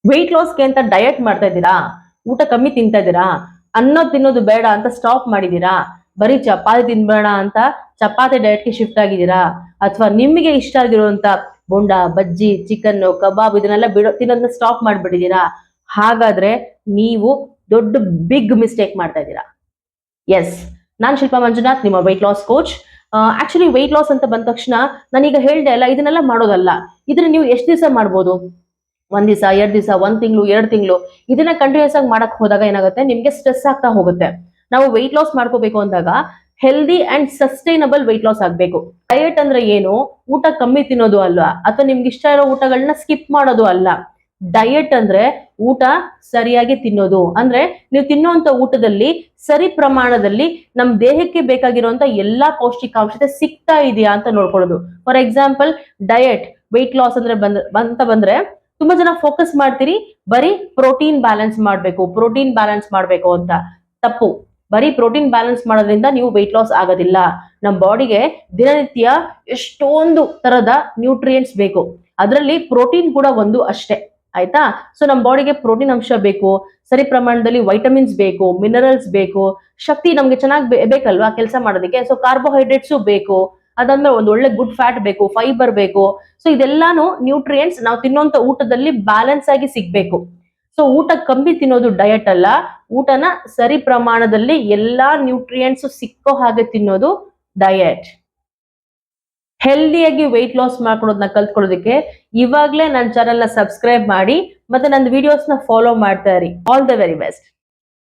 Weight ಲಾಸ್ಗೆ ಅಂತ diet ಮಾಡ್ತಾ ಇದ್ದೀರಾ, ಊಟ ಕಮ್ಮಿ ತಿಂತಾ ಇದ್ದೀರಾ, ಅನ್ನೋದು ತಿನ್ನೋದು ಬೇಡ ಅಂತ ಸ್ಟಾಪ್ ಮಾಡಿದೀರಾ, ಬರೀ ಚಪಾತಿ ತಿನ್ಬೇಡ ಅಂತ ಚಪಾತಿ ಡಯಟ್ಗೆ ಶಿಫ್ಟ್ ಆಗಿದ್ದೀರಾ, ಅಥವಾ ನಿಮಗೆ ಇಷ್ಟ ಆಗಿರುವಂತ ಬೋಂಡ, ಬಜ್ಜಿ, ಚಿಕನ್, ಕಬಾಬ್ ಇದನ್ನೆಲ್ಲ ತಿನ್ನೋದನ್ನ ಸ್ಟಾಪ್ ಮಾಡ್ಬಿಟ್ಟಿದ್ದೀರಾ, ಹಾಗಾದ್ರೆ ನೀವು ದೊಡ್ಡ ಬಿಗ್ ಮಿಸ್ಟೇಕ್ ಮಾಡ್ತಾ ಇದ್ದೀರಾ. ಎಸ್, ನಾನ್ ಶಿಲ್ಪಾ ಮಂಜುನಾಥ್, ನಿಮ್ಮ weight loss coach. Actually weight loss ಅಂತ ಬಂದ ತಕ್ಷಣ ನಾನೀಗ ಹೇಳ್ದೆ ಅಲ್ಲ, ಇದನ್ನೆಲ್ಲ ಮಾಡೋದಲ್ಲ. ಇದನ್ನ ನೀವು ಎಷ್ಟು ದಿವಸ ಮಾಡ್ಬೋದು? 1 ದಿವಸ, 2 ದಿವಸ, 1 ತಿಂಗಳು, 2 ತಿಂಗಳು, ಇದನ್ನ ಕಂಟಿನ್ಯೂಸ್ ಆಗಿ ಮಾಡಕ್ ಹೋದಾಗ ಏನಾಗುತ್ತೆ, ನಿಮ್ಗೆ ಸ್ಟ್ರೆಸ್ ಆಗ್ತಾ ಹೋಗುತ್ತೆ. ನಾವು ವೆಯ್ಟ್ ಲಾಸ್ ಮಾಡ್ಕೋಬೇಕು ಅಂದಾಗ healthy and sustainable weight loss ಆಗ್ಬೇಕು. ಡಯಟ್ ಅಂದ್ರೆ ಏನು? ಊಟ ಕಮ್ಮಿ ತಿನ್ನೋದು ಅಲ್ಲ, ಅಥವಾ ನಿಮ್ಗೆ ಇಷ್ಟ ಇರೋ ಊಟಗಳನ್ನ ಸ್ಕಿಪ್ ಮಾಡೋದು ಅಲ್ಲ. ಡಯಟ್ ಅಂದ್ರೆ ಊಟ ಸರಿಯಾಗಿ ತಿನ್ನೋದು. ಅಂದ್ರೆ ನೀವು ತಿನ್ನುವಂತ ಊಟದಲ್ಲಿ ಸರಿ ಪ್ರಮಾಣದಲ್ಲಿ ನಮ್ ದೇಹಕ್ಕೆ ಬೇಕಾಗಿರುವಂತ ಎಲ್ಲಾ ಪೌಷ್ಟಿಕಾಂಶತೆ ಸಿಗ್ತಾ ಇದೆಯಾ ಅಂತ ನೋಡ್ಕೊಳ್ಳೋದು. For example, diet weight loss ಅಂದ್ರೆ ಬಂದ್ರೆ ತುಂಬಾ ಜನ ಫೋಕಸ್ ಮಾಡ್ತೀರಿ ಬರೀ ಪ್ರೋಟೀನ್ ಬ್ಯಾಲೆನ್ಸ್ ಮಾಡ್ಬೇಕು ಅಂತ. ತಪ್ಪು. ಬರೀ ಪ್ರೋಟೀನ್ ಬ್ಯಾಲೆನ್ಸ್ ಮಾಡೋದ್ರಿಂದ ನೀವು ವೆಯ್ಟ್ ಲಾಸ್ ಆಗೋದಿಲ್ಲ. ನಮ್ಮ ಬಾಡಿಗೆ ದಿನನಿತ್ಯ ಎಷ್ಟೊಂದು ತರದ ನ್ಯೂಟ್ರಿಯೆಂಟ್ಸ್ ಬೇಕು, ಅದರಲ್ಲಿ ಪ್ರೋಟೀನ್ ಕೂಡ ಒಂದು ಅಷ್ಟೇ. ಆಯ್ತಾ? ಸೊ ನಮ್ಮ ಬಾಡಿಗೆ ಪ್ರೋಟೀನ್ ಅಂಶ ಬೇಕು, ಸರಿ ಪ್ರಮಾಣದಲ್ಲಿ ವೈಟಮಿನ್ಸ್ ಬೇಕು, ಮಿನರಲ್ಸ್ ಬೇಕು, ಶಕ್ತಿ ನಮ್ಗೆ ಚೆನ್ನಾಗಿ ಬೇಕಲ್ವಾ ಕೆಲಸ ಮಾಡೋದಕ್ಕೆ. ಸೊ ಕಾರ್ಬೋಹೈಡ್ರೇಟ್ಸು ಬೇಕು, ಅದಾದ್ಮೇಲೆ ಒಂದು ಒಳ್ಳೆ ಗುಡ್ ಫ್ಯಾಟ್ ಬೇಕು, ಫೈಬರ್ ಬೇಕು. ಸೊ ಇದೆಲ್ಲಾನು ನ್ಯೂಟ್ರಿಯೆಂಟ್ಸ್ ನಾವು ತಿನ್ನುವಂತ ಊಟದಲ್ಲಿ ಬ್ಯಾಲೆನ್ಸ್ ಆಗಿ ಸಿಗ್ಬೇಕು. ಸೊ ಊಟ ಕಮ್ಮಿ ತಿನ್ನೋದು ಡಯಟ್ ಅಲ್ಲ, ಊಟನ ಸರಿ ಪ್ರಮಾಣದಲ್ಲಿ ಎಲ್ಲಾ ನ್ಯೂಟ್ರಿಯೆಂಟ್ಸ್ ಸಿಕ್ಕೋ ಹಾಗೆ ತಿನ್ನೋದು ಡಯಟ್. ಹೆಲ್ದಿಯಾಗಿ ವೆಯ್ಟ್ ಲಾಸ್ ಮಾಡ್ಕೊಳ್ಳೋದನ್ನ ಕಲ್ತ್ಕೊಳ್ಳೋದಕ್ಕೆ ಇವಾಗ್ಲೇ ನನ್ನ ಚಾನೆಲ್ ನ ಸಬ್ಸ್ಕ್ರೈಬ್ ಮಾಡಿ, ಮತ್ತೆ ನನ್ನ ವಿಡಿಯೋಸ್ ನ ಫಾಲೋ ಮಾಡ್ತಾ ಇರಿ. All the very best.